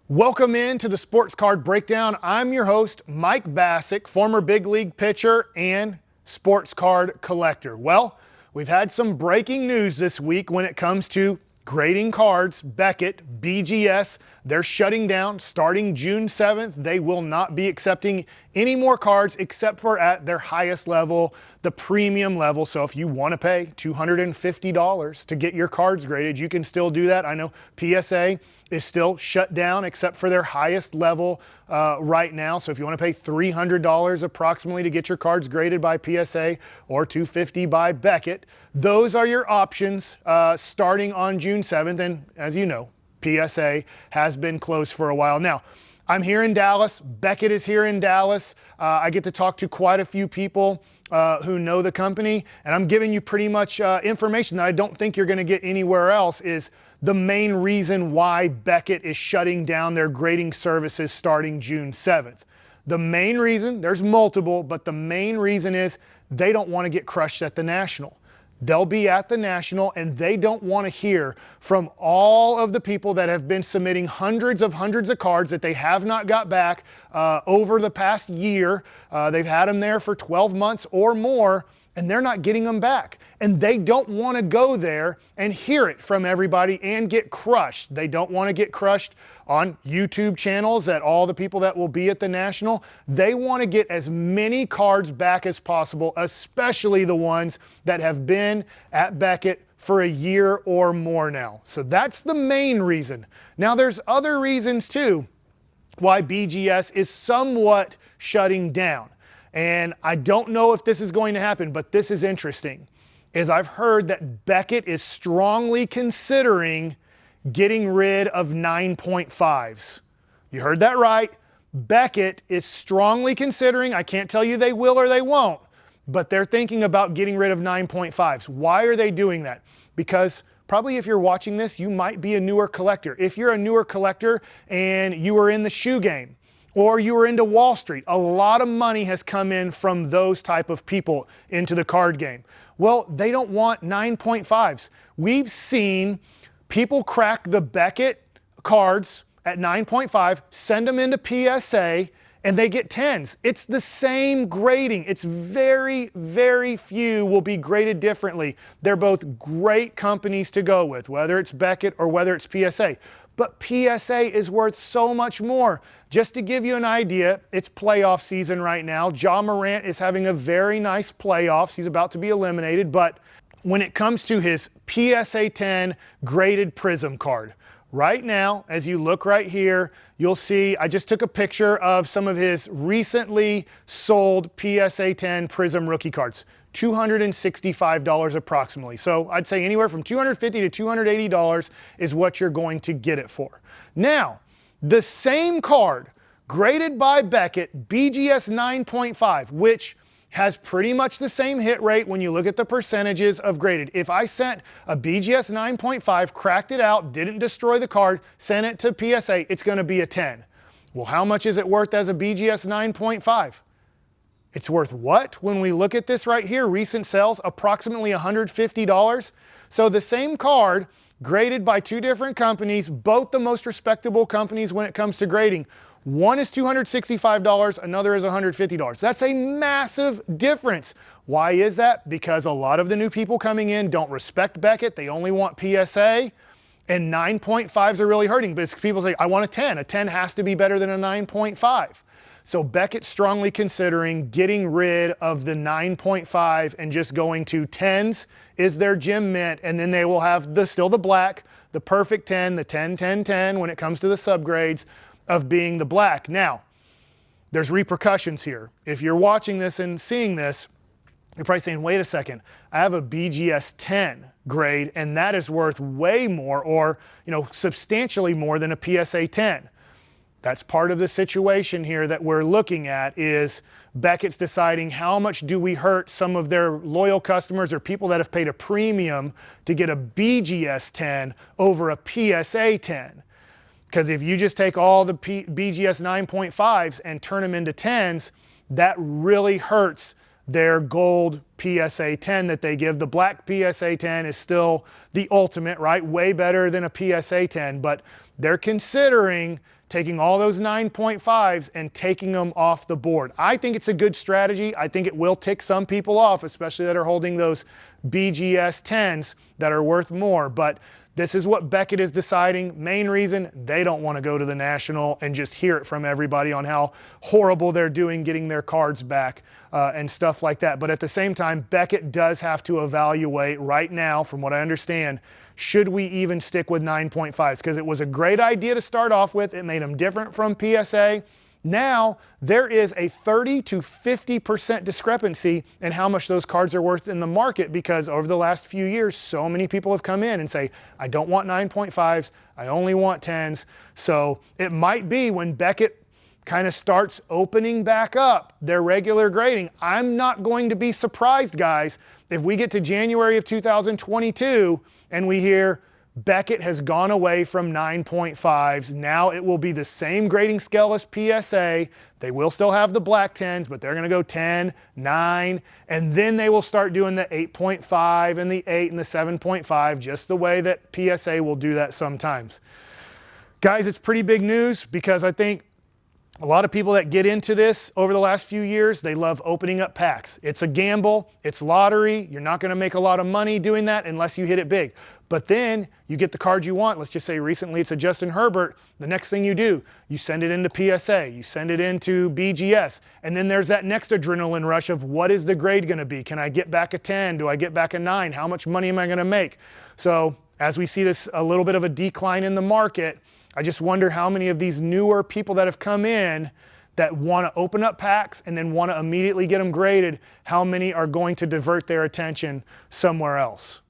Welcome into the Sports Card Breakdown. I'm your host, Mike Bacsik, former big league pitcher and sports card collector. Well, we've had some breaking news this week when it comes to grading cards. Beckett BGS, they're shutting down starting June 7th. They will not be accepting any more cards except for at their highest level, the premium level. So if you want to pay $250 to get your cards graded, you can still do that. I know PSA is still shut down except for their highest level right now. So if you want to pay $300 approximately to get your cards graded by PSA or $250 by Beckett, those are your options starting on June 7th. And as you know, PSA has been closed for a while now. I'm here in Dallas. Beckett is here in Dallas. I get to talk to quite a few people who know the company, and I'm giving you pretty much information that I don't think you're going to get anywhere else. Is the main reason why Beckett is shutting down their grading services starting June 7th. The main reason, there's multiple, but the main reason is they don't want to get crushed at the National. They'll be at the National, and they don't want to hear from all of the people that have been submitting hundreds of cards that they have not got back over the past year. They've had them there for 12 months or more, and they're not getting them back. And they don't want to go there and hear it from everybody and get crushed. They don't want to get crushed on YouTube channels at all the people that will be at the National. They want to get as many cards back as possible, especially the ones that have been at Beckett for a year or more now. So that's the main reason. Now there's other reasons too why BGS is somewhat shutting down. And I don't know if this is going to happen, but this is interesting. Is I've heard that Beckett is strongly considering getting rid of 9.5s. You heard that right. Beckett is strongly considering, I can't tell you they will or they won't, but they're thinking about getting rid of 9.5s. Why are they doing that? Because probably if you're watching this, you might be a newer collector. If you're a newer collector and you were in the shoe game, or you were into Wall Street, a lot of money has come in from those type of people into the card game. Well, they don't want 9.5s. We've seen people crack the Beckett cards at 9.5, send them into PSA, and they get 10s. It's the same grading. It's very, very few will be graded differently. They're both great companies to go with, whether it's Beckett or whether it's PSA. But PSA is worth so much more. Just to give you an idea, it's playoff season right now. Ja Morant is having a very nice playoffs. He's about to be eliminated, but when it comes to his PSA 10 graded Prism card, right now, as you look right here, you'll see I just took a picture of some of his recently sold PSA 10 Prism rookie cards. $265 approximately. So I'd say anywhere from $250 to $280 is what you're going to get it for. Now, the same card graded by Beckett, BGS 9.5, which has pretty much the same hit rate when you look at the percentages of graded. If I sent a BGS 9.5, cracked it out, didn't destroy the card, sent it to PSA, it's going to be a 10. Well, how much is it worth as a BGS 9.5? It's worth what? When we look at this right here, recent sales, approximately $150. So the same card graded by two different companies, both the most respectable companies when it comes to grading. One is $265, another is $150. That's a massive difference. Why is that? Because a lot of the new people coming in don't respect Beckett. They only want PSA. And 9.5s are really hurting because people say, I want a 10. A 10 has to be better than a 9.5. So Beckett's strongly considering getting rid of the 9.5 and just going to 10s is their gem mint, and then they will have still the black, the perfect 10, the 10, 10, 10 when it comes to the subgrades of being the black. Now, there's repercussions here. If you're watching this and seeing this, you're probably saying, wait a second, I have a BGS 10 grade, and that is worth way more or substantially more than a PSA 10. That's part of the situation here that we're looking at is Beckett's deciding how much do we hurt some of their loyal customers or people that have paid a premium to get a BGS 10 over a PSA 10. Because if you just take all the BGS 9.5s and turn them into 10s, that really hurts their gold PSA 10 that they give. The black PSA 10 is still the ultimate, right? Way better than a PSA 10, but they're considering taking all those 9.5s and taking them off the board. I think it's a good strategy. I think it will tick some people off, especially that are holding those BGS 10s that are worth more. But this is what Beckett is deciding. Main reason, they don't want to go to the National and just hear it from everybody on how horrible they're doing getting their cards back and stuff like that. But at the same time, Beckett does have to evaluate right now, from what I understand, should we even stick with 9.5s? Because it was a great idea to start off with. It made them different from PSA. Now there is a 30 to 50% discrepancy in how much those cards are worth in the market, because over the last few years, so many people have come in and say, I don't want 9.5s, I only want 10s. So it might be when Beckett kind of starts opening back up their regular grading, I'm not going to be surprised, guys, if we get to January of 2022 and we hear Beckett has gone away from 9.5s. Now it will be the same grading scale as PSA. They will still have the black 10s, but they're going to go 10, 9, and then they will start doing the 8.5 and the 8 and the 7.5, just the way that PSA will do that sometimes. Guys, it's pretty big news, because I think a lot of people that get into this over the last few years, they love opening up packs. It's a gamble, it's lottery. You're not going to make a lot of money doing that unless you hit it big. But then you get the card you want. Let's just say recently it's a Justin Herbert. The next thing you do, you send it into PSA, you send it into BGS, and then there's that next adrenaline rush of what is the grade going to be? Can I get back a 10? Do I get back a 9? How much money am I going to make? So as we see this a little bit of a decline in the market, I just wonder how many of these newer people that have come in that want to open up packs and then want to immediately get them graded, how many are going to divert their attention somewhere else?